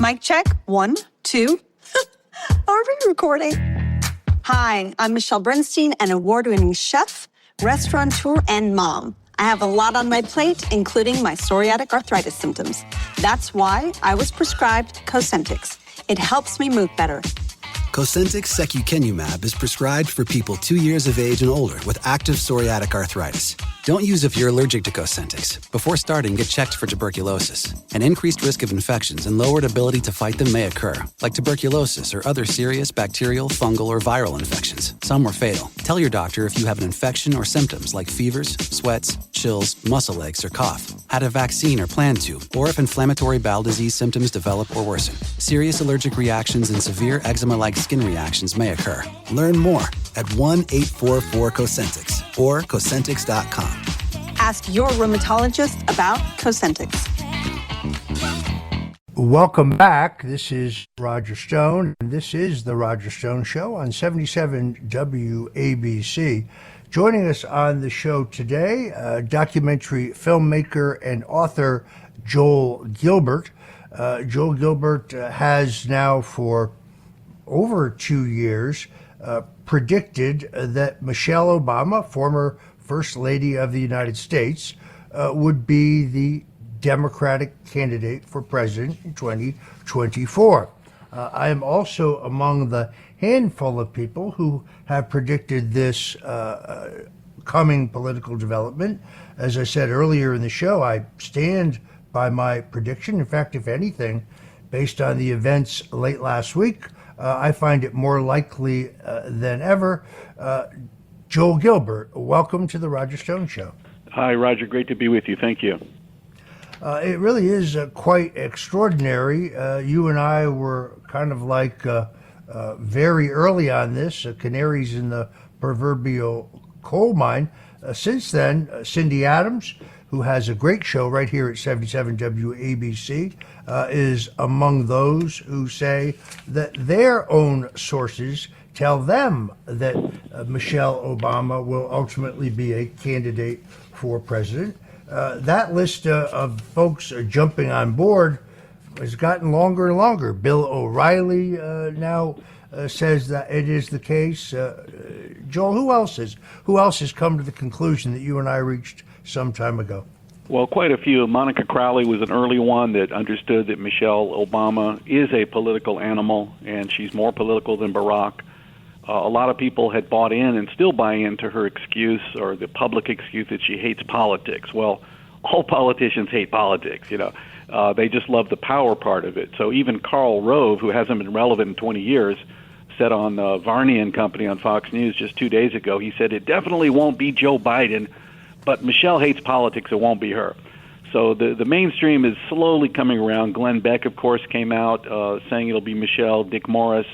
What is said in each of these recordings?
Mic check, 1, 2. Are we recording? Hi, I'm Michelle Bernstein, an award-winning chef, restaurateur, and mom. I have a lot on my plate, including my psoriatic arthritis symptoms. That's why I was prescribed Cosentyx. It helps me move better. Cosentyx secukinumab is prescribed for people 2 years of age and older with active psoriatic arthritis. Don't use if you're allergic to Cosentyx. Before starting, get checked for tuberculosis. An increased risk of infections and lowered ability to fight them may occur, like tuberculosis or other serious bacterial, fungal, or viral infections. Some were fatal. Tell your doctor if you have an infection or symptoms like fevers, sweats, chills, muscle aches, or cough, had a vaccine or plan to, or if inflammatory bowel disease symptoms develop or worsen. Serious allergic reactions and severe eczema-like skin reactions may occur. Learn more at 1-844-COSENTYX or Cosentyx.com. Ask your rheumatologist about Cosentyx. Welcome back. This is Roger Stone, and this is The Roger Stone Show on 77 WABC. Joining us on the show today, documentary filmmaker and author Joel Gilbert. Joel Gilbert has now for over 2 years predicted that Michelle Obama, former First Lady of the United States, would be the Democratic candidate for president in 2024. I am also among the handful of people who have predicted this coming political development. As I said earlier in the show, I stand by my prediction. In fact, if anything, based on the events late last week, I find it more likely than ever. Joel Gilbert, welcome to the Roger Stone Show. Hi, Roger. Great to be with you. Thank you. It really is quite extraordinary. You and I were kind of like very early on this, canaries in the proverbial coal mine. Since then, Cindy Adams, who has a great show right here at 77 WABC, is among those who say that their own sources tell them that Michelle Obama will ultimately be a candidate for president. That list of folks jumping on board has gotten longer and longer. Bill O'Reilly now says that it is the case. Joel, who else has come to the conclusion that you and I reached some time ago? Well, quite a few. Monica Crowley was an early one that understood that Michelle Obama is a political animal, and she's more political than Barack. A lot of people had bought in and still buy into her excuse, or the public excuse, that she hates politics. Well, all politicians hate politics, They just love the power part of it. So even Karl Rove, who hasn't been relevant in 20 years, said on Varney and Company on Fox News just 2 days ago, he said, it definitely won't be Joe Biden, but Michelle hates politics, it won't be her. So the mainstream is slowly coming around. Glenn Beck, of course, came out saying it'll be Michelle. Dick Morris.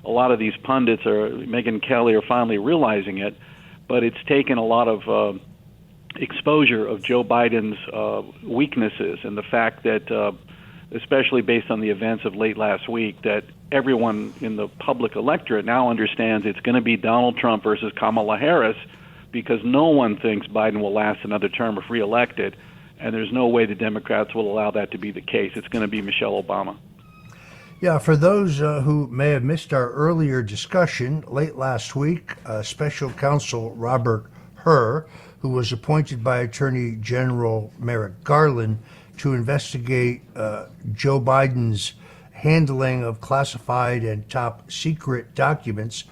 A lot of these pundits, Megyn Kelly, are finally realizing it, but it's taken a lot of exposure of Joe Biden's weaknesses, and the fact that, especially based on the events of late last week, that everyone in the public electorate now understands it's going to be Donald Trump versus Kamala Harris, because no one thinks Biden will last another term if reelected, and there's no way the Democrats will allow that to be the case. It's going to be Michelle Obama. Yeah, for those who may have missed our earlier discussion, late last week, Special Counsel Robert Hur, who was appointed by Attorney General Merrick Garland to investigate Joe Biden's handling of classified and top secret documents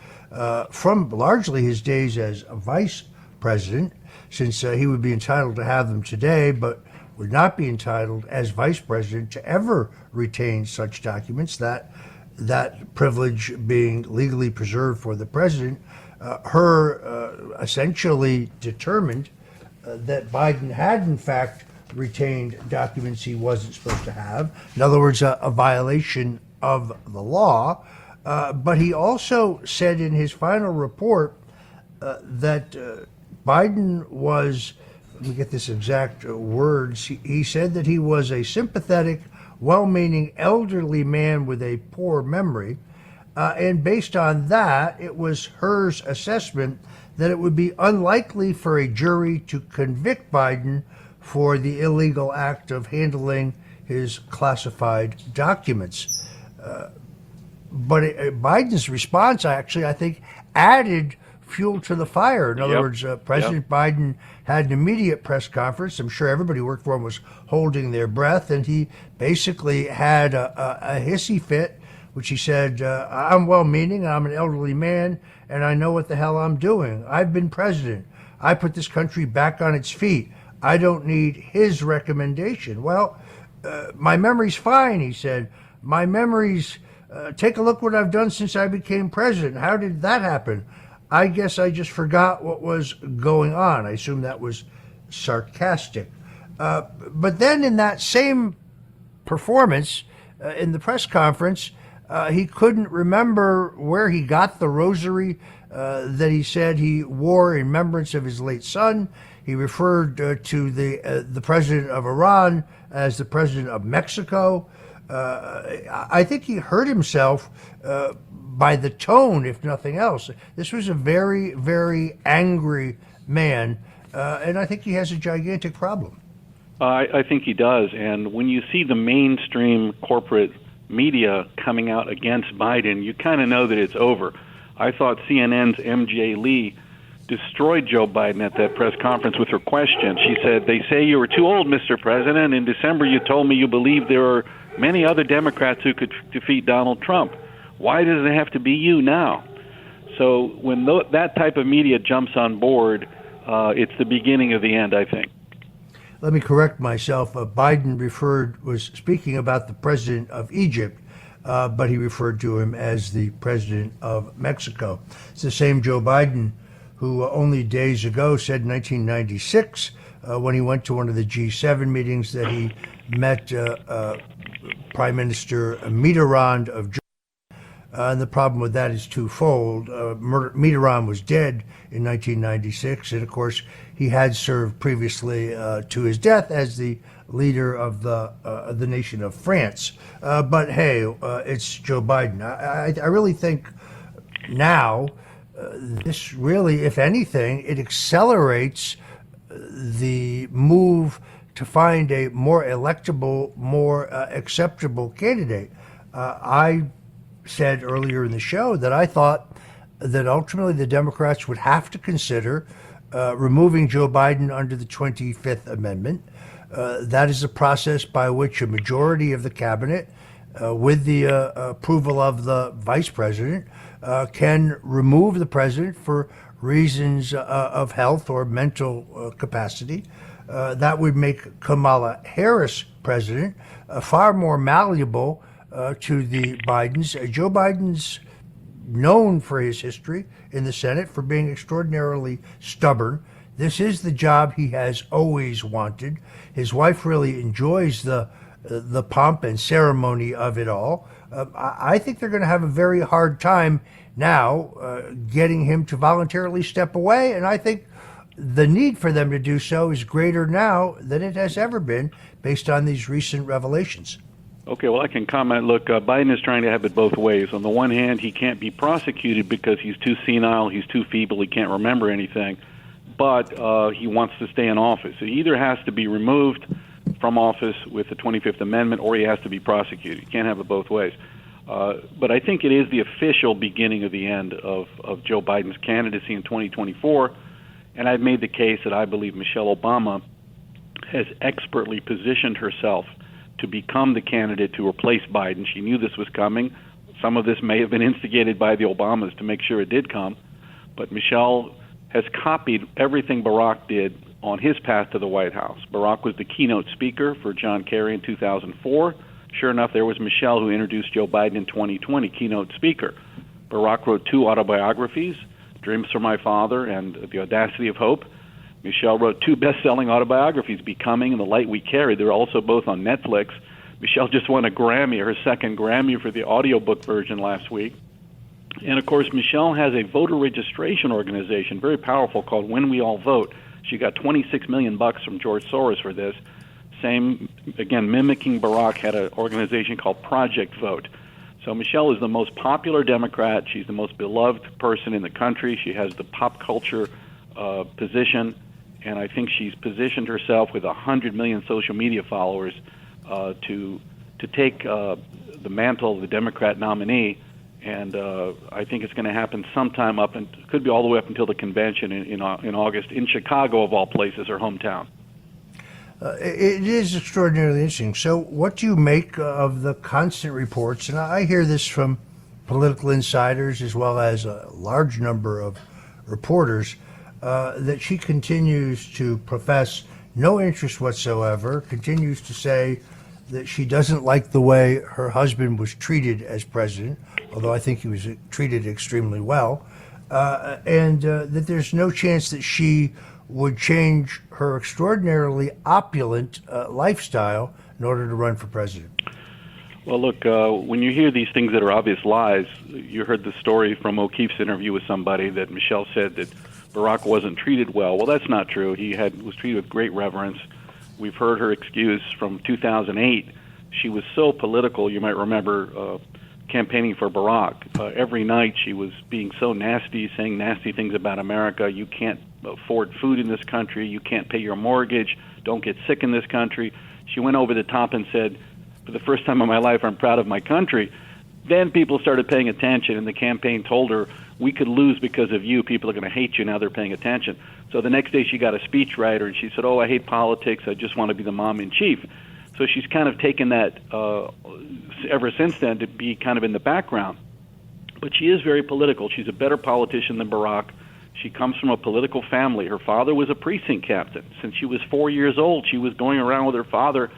from largely his days as a vice president, since he would be entitled to have them today, but would not be entitled as vice president to ever retain such documents, that privilege being legally preserved for the president. Essentially determined that Biden had in fact retained documents he wasn't supposed to have. In other words, a violation of the law. But he also said in his final report that Biden was, let me get this exact words, he said that he was a sympathetic, well-meaning elderly man with a poor memory. And based on that, it was Hur's assessment that it would be unlikely for a jury to convict Biden for the illegal act of handling his classified documents. But Biden's response, actually, I think, added fuel to the fire. In other words, President Biden had an immediate press conference. I'm sure everybody who worked for him was holding their breath, and he basically had a hissy fit, which he said, I'm well-meaning, I'm an elderly man, and I know what the hell I'm doing. I've been president. I put this country back on its feet. I don't need his recommendation. Well, my memory's fine, he said. My memory's, take a look what I've done since I became president. How did that happen? I guess I just forgot what was going on. I assume that was sarcastic. But then in that same performance, in the press conference, he couldn't remember where he got the rosary that he said he wore in remembrance of his late son. He referred to the president of Iran as the president of Mexico. I think he hurt himself by the tone, if nothing else. This was a very, very angry man, and I think he has a gigantic problem. I think he does, and when you see the mainstream corporate media coming out against Biden, you kind of know that it's over. I thought CNN's MJ Lee destroyed Joe Biden at that press conference with her question. She said, "They say you were too old, Mr. President. In December, you told me you believed there were many other Democrats who could defeat Donald Trump. Why does it have to be you now?" So when that type of media jumps on board, it's the beginning of the end, I think. Let me correct myself. Biden was speaking about the president of Egypt, but he referred to him as the president of Mexico. It's the same Joe Biden who only days ago said in 1996, when he went to one of the G7 meetings, that he met Prime Minister Mitterrand of Germany. And the problem with that is twofold. Mitterrand was dead in 1996, and of course he had served previously to his death as the leader of the nation of France. But hey, it's Joe Biden. I really think now this really, if anything, it accelerates the move to find a more electable, more acceptable candidate. I said earlier in the show that I thought that ultimately the Democrats would have to consider removing Joe Biden under the 25th Amendment. That is a process by which a majority of the cabinet, with the approval of the vice president, can remove the president for reasons of health or mental capacity. That would make Kamala Harris president, far more malleable to the Bidens. Joe Biden's known for his history in the Senate for being extraordinarily stubborn. This is the job he has always wanted. His wife really enjoys the pomp and ceremony of it all. I think they're going to have a very hard time now getting him to voluntarily step away, and I think the need for them to do so is greater now than it has ever been based on these recent revelations. Okay, well, I can comment. Look, Biden is trying to have it both ways. On the one hand, he can't be prosecuted because he's too senile, he's too feeble, he can't remember anything, but he wants to stay in office. So he either has to be removed from office with the 25th Amendment or he has to be prosecuted. You can't have it both ways. But I think it is the official beginning of the end of Joe Biden's candidacy in 2024, and I've made the case that I believe Michelle Obama has expertly positioned herself to become the candidate to replace Biden. She knew this was coming. Some of this may have been instigated by the Obamas to make sure it did come. But Michelle has copied everything Barack did on his path to the White House. Barack was the keynote speaker for John Kerry in 2004. Sure enough, there was Michelle who introduced Joe Biden in 2020, keynote speaker. Barack wrote 2 autobiographies, Dreams from My Father and The Audacity of Hope. Michelle wrote 2 best-selling autobiographies, Becoming and The Light We Carry. They're also both on Netflix. Michelle just won a Grammy, her second Grammy for the audiobook version last week. And, of course, Michelle has a voter registration organization, very powerful, called When We All Vote. She got $26 million from George Soros for this. Same, again, mimicking Barack, had an organization called Project Vote. So Michelle is the most popular Democrat. She's the most beloved person in the country. She has the pop culture position. And I think she's positioned herself with 100 million social media followers to take the mantle of the Democrat nominee. And I think it's going to happen sometime up, and could be all the way up until the convention in August in Chicago, of all places, her hometown. It is extraordinarily interesting. So what do you make of the constant reports, and I hear this from political insiders as well as a large number of reporters, that she continues to profess no interest whatsoever, continues to say that she doesn't like the way her husband was treated as president, although I think he was treated extremely well, and that there's no chance that she would change her extraordinarily opulent lifestyle in order to run for president. Well, look, when you hear these things that are obvious lies, you heard the story from O'Keefe's interview with somebody that Michelle said that Barack wasn't treated well. Well, that's not true. He was treated with great reverence. We've heard her excuse from 2008. She was so political, you might remember, campaigning for Barack. Every night she was being so nasty, saying nasty things about America. You can't afford food in this country. You can't pay your mortgage. Don't get sick in this country. She went over the top and said, for the first time in my life, I'm proud of my country. Then people started paying attention, and the campaign told her, we could lose because of you. People are going to hate you. Now they're paying attention. So the next day she got a speechwriter, and she said, I hate politics. I just want to be the mom-in-chief. So she's kind of taken that ever since then to be kind of in the background. But she is very political. She's a better politician than Barack. She comes from a political family. Her father was a precinct captain. Since she was 4 years old, she was going around with her father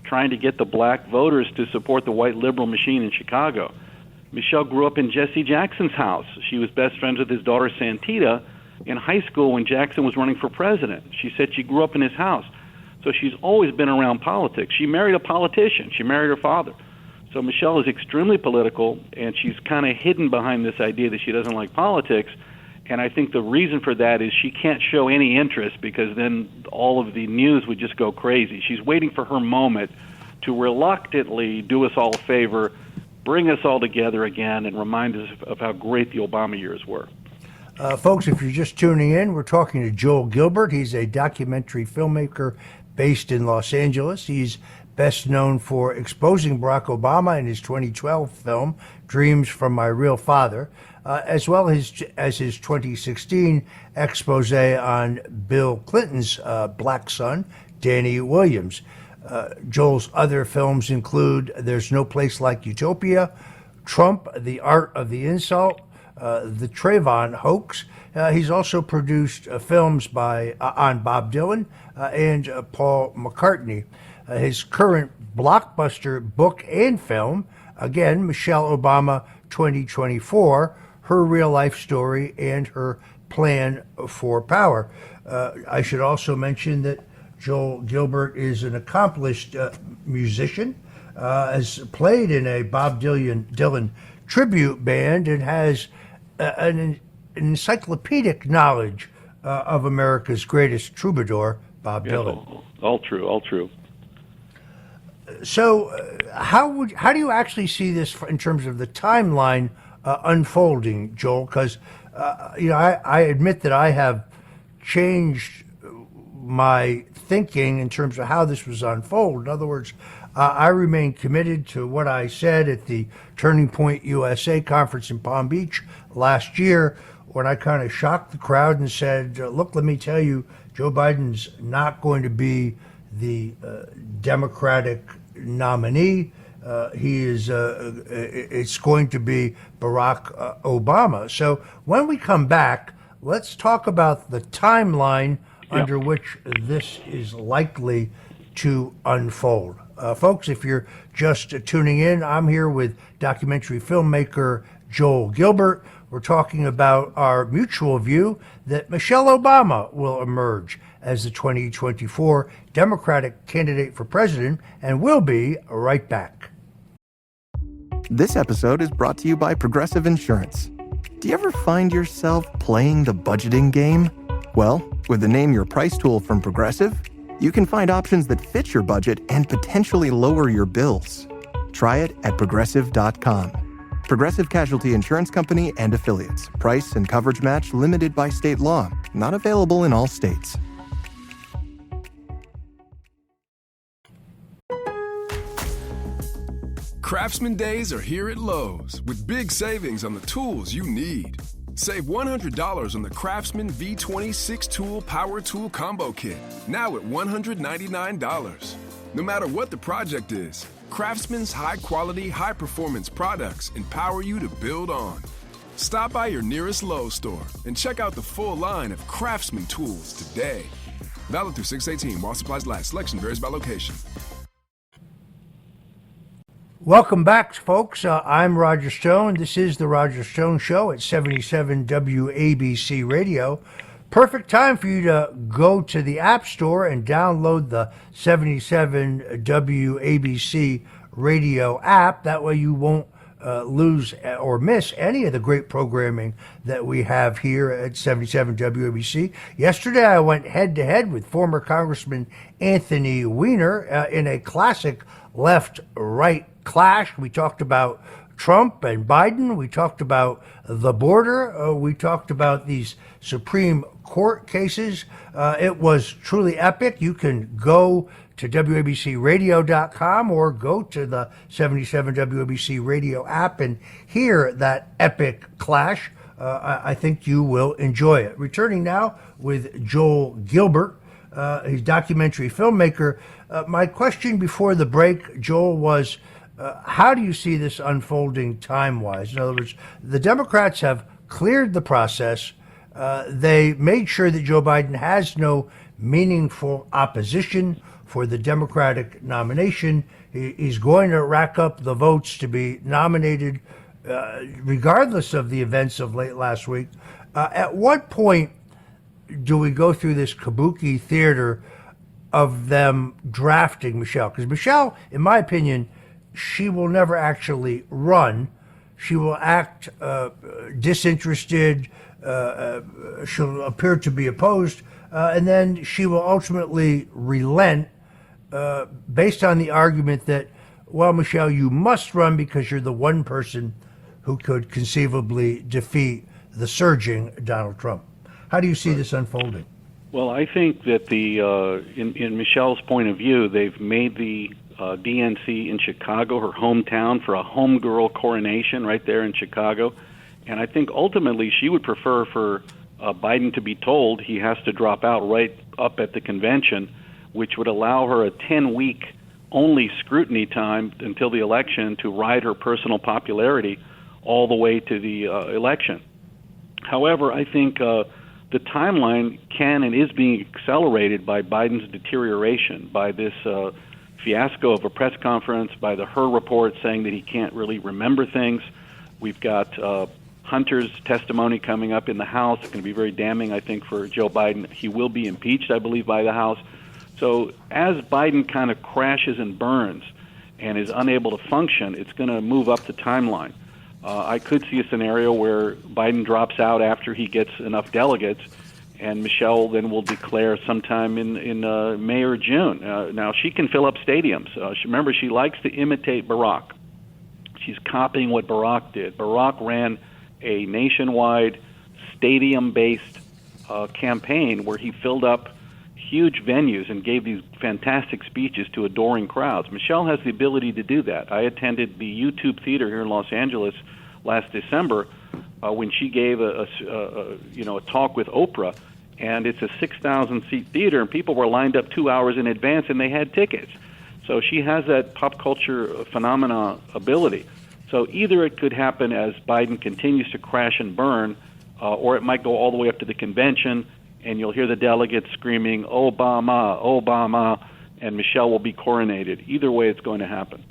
trying to get the black voters to support the white liberal machine in Chicago. Michelle grew up in Jesse Jackson's house. She was best friends with his daughter Santita in high school when Jackson was running for president. She said she grew up in his house. So she's always been around politics. She married a politician. She married her father. So Michelle is extremely political, and she's kind of hidden behind this idea that she doesn't like politics. And I think the reason for that is she can't show any interest, because then all of the news would just go crazy. She's waiting for her moment to reluctantly do us all a favor, bring us all together again, and remind us of how great the Obama years were. Folks, if you're just tuning in, we're talking to Joel Gilbert. He's a documentary filmmaker based in Los Angeles. He's best known for exposing Barack Obama in his 2012 film, Dreams from My Real Father, as well as his 2016 expose on Bill Clinton's black son, Danny Williams. Joel's other films include There's No Place Like Utopia, Trump, The Art of the Insult, The Trayvon Hoax. He's also produced films on Bob Dylan and Paul McCartney. His current blockbuster book and film, again, Michelle Obama 2024, her real life story and her plan for power. I should also mention that Joel Gilbert is an accomplished musician, has played in a Bob Dylan tribute band, and has an encyclopedic knowledge of America's greatest troubadour, Bob Dylan. All true, all true. So, how do you actually see this in terms of the timeline unfolding, Joel? Because I admit that I have changed my thinking in terms of how this was unfold. In other words, I remain committed to what I said at the Turning Point USA conference in Palm Beach last year, when I kind of shocked the crowd and said, look, let me tell you, Joe Biden's not going to be the Democratic nominee. It's going to be Barack Obama. So when we come back, let's talk about the timeline under which this is likely to unfold. Folks, if you're just tuning in, I'm here with documentary filmmaker Joel Gilbert. We're talking about our mutual view that Michelle Obama will emerge as the 2024 Democratic candidate for president, and we'll be right back. This episode is brought to you by Progressive Insurance. Do you ever find yourself playing the budgeting game? Well, with the Name Your Price tool from Progressive, you can find options that fit your budget and potentially lower your bills. Try it at Progressive.com. Progressive Casualty Insurance Company and Affiliates. Price and coverage match limited by state law. Not available in all states. Craftsman Days are here at Lowe's with big savings on the tools you need. Save $100 on the Craftsman V20 6-tool Power Tool Combo Kit, now at $199. No matter what the project is, Craftsman's high-quality, high-performance products empower you to build on. Stop by your nearest Lowe's store and check out the full line of Craftsman tools today. Valid through 6/18 while supplies last. Selection varies by location. Welcome back, folks. I'm Roger Stone. This is the Roger Stone Show at 77 WABC Radio. Perfect time for you to go to the App Store and download the 77 WABC Radio app. That way you won't lose or miss any of the great programming that we have here at 77 WABC. Yesterday, I went head-to-head with former Congressman Anthony Weiner in a classic left-right clash. We talked about Trump and Biden. We talked about the border. We talked about these Supreme Court cases. It was truly epic. You can go to WABCRadio.com or go to the 77 WABC Radio app and hear that epic clash. I think you will enjoy it. Returning now with Joel Gilbert, he's a documentary filmmaker. My question before the break, Joel, was how do you see this unfolding time-wise? In other words, the Democrats have cleared the process. They made sure that Joe Biden has no meaningful opposition for the Democratic nomination. He's going to rack up the votes to be nominated regardless of the events of late last week. At what point do we go through this kabuki theater of them drafting Michelle? Because Michelle, in my opinion, she will never actually run. She will act disinterested. She'll appear to be opposed. And then she will ultimately relent based on the argument that, well, Michelle, you must run because you're the one person who could conceivably defeat the surging Donald Trump. How do you see this unfolding? Well, I think that in Michelle's point of view, they've made the DNC in Chicago her hometown for a homegirl coronation right there in Chicago. And I think ultimately she would prefer for Biden to be told he has to drop out right up at the convention, which would allow her a 10-week only scrutiny time until the election to ride her personal popularity all the way to the election. However, I think the timeline can and is being accelerated by Biden's deterioration, by this fiasco of a press conference, by the Her report saying that he can't really remember things. We've got Hunter's testimony coming up in the House. It's going to be very damning, I think, for Joe Biden. He will be impeached, I believe, by the House. So as Biden kind of crashes and burns and is unable to function, it's going to move up the timeline. I could see a scenario where Biden drops out after he gets enough delegates, and Michelle then will declare sometime in May or June. Now, she can fill up stadiums. Remember, she likes to imitate Barack. She's copying what Barack did. Barack ran a nationwide stadium-based campaign where he filled up huge venues and gave these fantastic speeches to adoring crowds. Michelle has the ability to do that. I attended the YouTube Theater here in Los Angeles last December when she gave a talk with Oprah, and it's a 6,000-seat theater, and people were lined up 2 hours in advance, and they had tickets. So she has that pop culture phenomena ability. So either it could happen as Biden continues to crash and burn, or it might go all the way up to the convention, and you'll hear the delegates screaming, Obama, Obama, and Michelle will be coronated. Either way, it's going to happen.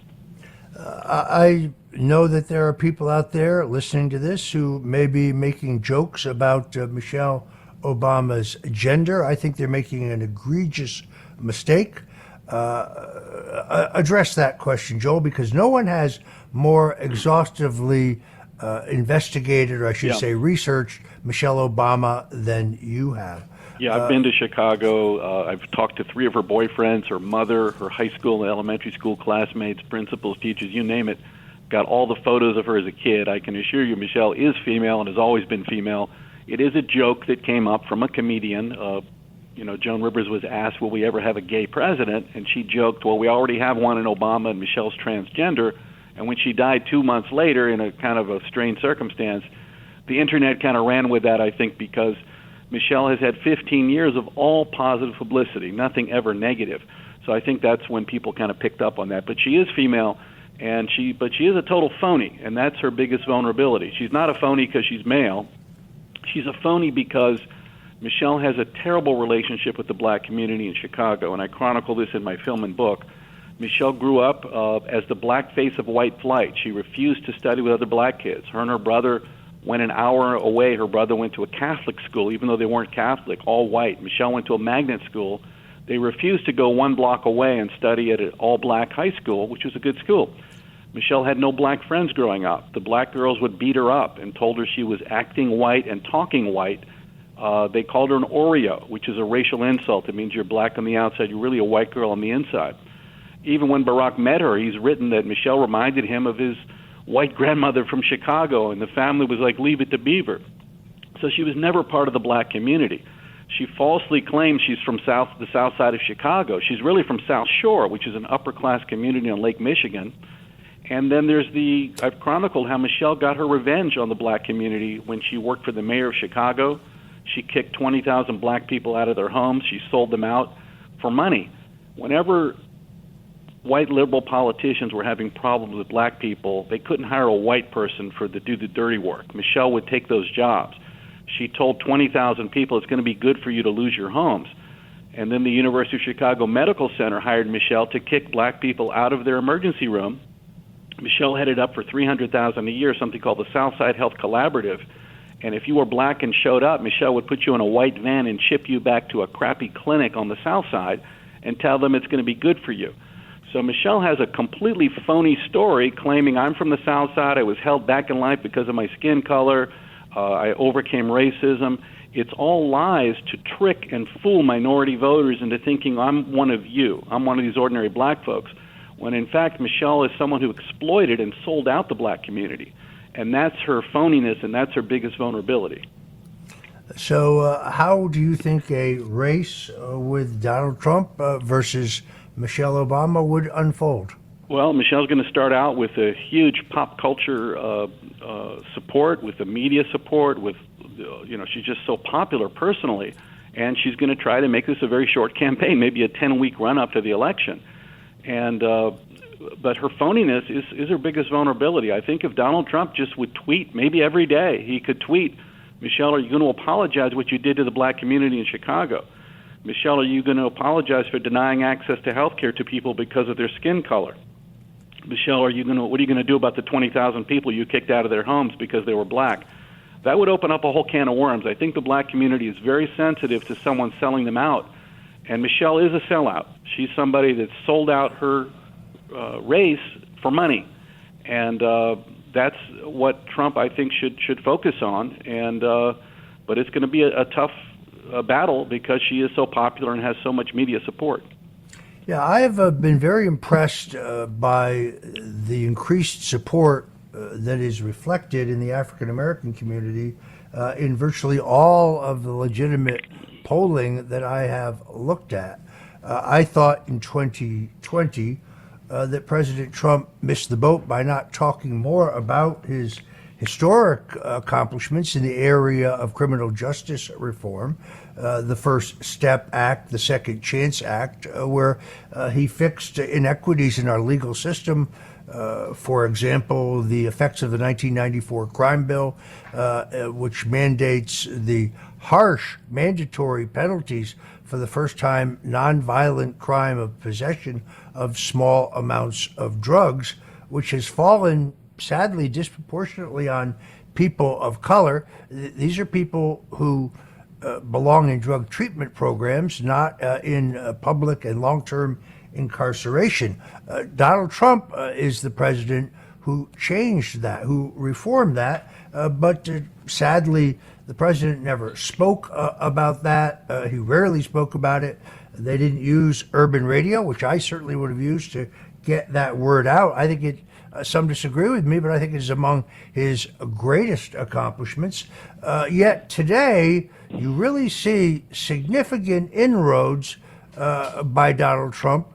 I know that there are people out there listening to this who may be making jokes about Michelle Obama's gender. I think they're making an egregious mistake. Address that question, Joel, because no one has more exhaustively investigated, or I should say researched, Michelle Obama than you have. Yeah, I've been to Chicago. I've talked to 3 of her boyfriends, her mother, her high school and elementary school classmates, principals, teachers, you name it. Got all the photos of her as a kid. I can assure you Michelle is female and has always been female. It is a joke that came up from a comedian. Joan Rivers was asked, will we ever have a gay president? And she joked, well, we already have one in Obama, and Michelle's transgender. And when she died 2 months later in a kind of a strange circumstance, the internet kind of ran with that, I think, because Michelle has had 15 years of all positive publicity, nothing ever negative. So I think that's when people kind of picked up on that. But she is female, but she is a total phony, and that's her biggest vulnerability. She's not a phony because she's male. She's a phony because Michelle has a terrible relationship with the black community in Chicago, and I chronicle this in my film and book. Michelle grew up as the black face of white flight. She refused to study with other black kids. Her and her brother went an hour away. Her brother went to a Catholic school, even though they weren't Catholic, all white. Michelle went to a magnet school. They refused to go 1 block away and study at an all-black high school, which was a good school. Michelle had no black friends growing up. The black girls would beat her up and told her she was acting white and talking white. They called her an Oreo, which is a racial insult. It means you're black on the outside, you're really a white girl on the inside. Even when Barack met her, he's written that Michelle reminded him of his white grandmother from Chicago, and the family was like, leave it to Beaver. So she was never part of the black community. She falsely claims she's from the south side of Chicago. She's really from South Shore, which is an upper-class community on Lake Michigan. And then I've chronicled how Michelle got her revenge on the black community when she worked for the mayor of Chicago. She kicked 20,000 black people out of their homes. She sold them out for money. Whenever white liberal politicians were having problems with black people, they couldn't hire a white person to do the dirty work. Michelle would take those jobs. She told 20,000 people it's going to be good for you to lose your homes. And then the University of Chicago Medical Center hired Michelle to kick black people out of their emergency room. Michelle headed up for $300,000 a year, something called the Southside Health Collaborative. And if you were black and showed up, Michelle would put you in a white van and ship you back to a crappy clinic on the South Side and tell them it's going to be good for you. So Michelle has a completely phony story claiming I'm from the South Side, I was held back in life because of my skin color, I overcame racism. It's all lies to trick and fool minority voters into thinking I'm one of you, I'm one of these ordinary black folks, when in fact Michelle is someone who exploited and sold out the black community. And that's her phoniness, and that's her biggest vulnerability. So how do you think a race with Donald Trump versus Michelle Obama would unfold? Well, Michelle's going to start out with a huge pop culture support, with the media support, she's just so popular personally, and she's going to try to make this a very short campaign, maybe a 10-week run-up to the election. And but her phoniness is her biggest vulnerability. I think if Donald Trump just would tweet, maybe every day, he could tweet, Michelle, are you going to apologize what you did to the black community in Chicago? Michelle, are you going to apologize for denying access to health care to people because of their skin color? Michelle, what are you going to do about the 20,000 people you kicked out of their homes because they were black? That would open up a whole can of worms. I think the black community is very sensitive to someone selling them out, and Michelle is a sellout. She's somebody that sold out her race for money, and that's what Trump, I think, should focus on. And but it's going to be a tough battle because she is so popular and has so much media support. Yeah, I have been very impressed by the increased support that is reflected in the African American community in virtually all of the legitimate polling that I have looked at. I thought in 2020 that President Trump missed the boat by not talking more about his historic accomplishments in the area of criminal justice reform, the First Step Act, the Second Chance Act, where he fixed inequities in our legal system. For example, the effects of the 1994 crime bill, which mandates the harsh mandatory penalties for the first time nonviolent crime of possession of small amounts of drugs, which has fallen sadly disproportionately on people of color. These are people who belong in drug treatment programs, not in public and long-term incarceration. Donald Trump is the president who changed that, who reformed that, but sadly, the president never spoke about that. He rarely spoke about it. They didn't use urban radio, which I certainly would have used to get that word out. I think it, some disagree with me, but I think it is among his greatest accomplishments. Yet today, you really see significant inroads by Donald Trump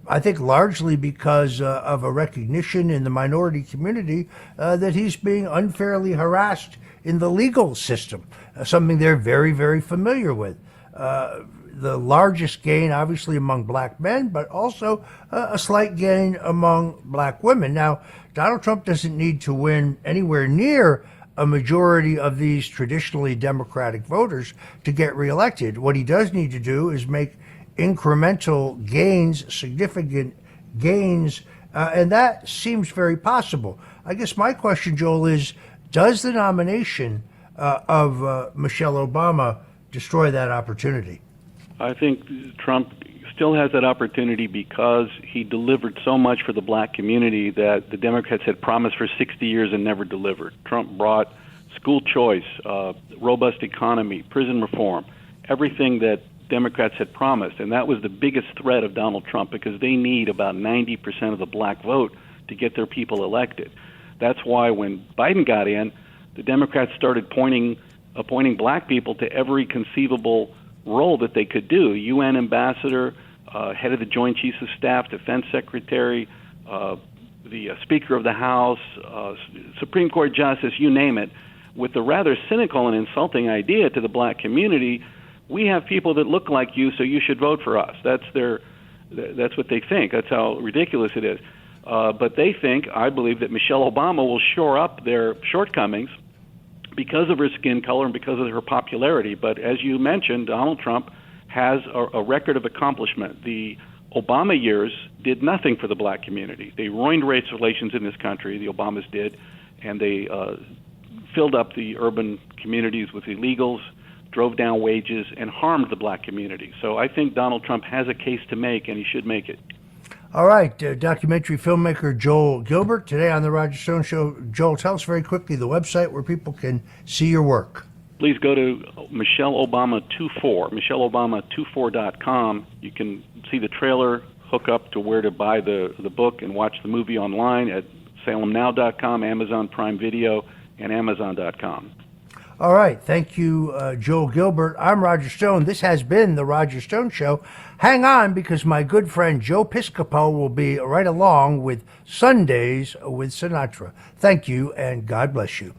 I think largely because of a recognition in the minority community that he's being unfairly harassed in the legal system, something they're very, very familiar with. The largest gain, obviously, among black men, but also a slight gain among black women. Now, Donald Trump doesn't need to win anywhere near a majority of these traditionally Democratic voters to get reelected. What he does need to do is make incremental gains, significant gains, and that seems very possible. I guess my question, Joel, is does the nomination of Michelle Obama destroy that opportunity? I think Trump still has that opportunity because he delivered so much for the black community that the Democrats had promised for 60 years and never delivered. Trump brought school choice, robust economy, prison reform, everything that Democrats had promised, and that was the biggest threat of Donald Trump because they need about 90% of the black vote to get their people elected. That's why when Biden got in, the Democrats started appointing black people to every conceivable role that they could do: UN ambassador, head of the Joint Chiefs of Staff, defense secretary, the Speaker of the House, Supreme Court justice, you name it, with the rather cynical and insulting idea to the black community, we have people that look like you, so you should vote for us. That's what they think. That's how ridiculous it is. But they think, I believe, that Michelle Obama will shore up their shortcomings because of her skin color and because of her popularity. But as you mentioned, Donald Trump has a record of accomplishment. The Obama years did nothing for the black community. They ruined race relations in this country, the Obamas did, and they filled up the urban communities with illegals, drove down wages, and harmed the black community. So I think Donald Trump has a case to make, and he should make it. All right, documentary filmmaker Joel Gilbert, today on The Roger Stone Show. Joel, tell us very quickly the website where people can see your work. Please go to Michelle Obama 24, MichelleObama24.com. You can see the trailer, hook up to where to buy the book, and watch the movie online at SalemNow.com, Amazon Prime Video, and Amazon.com. All right. Thank you, Joel Gilbert. I'm Roger Stone. This has been The Roger Stone Show. Hang on, because my good friend Joe Piscopo will be right along with Sundays with Sinatra. Thank you, and God bless you.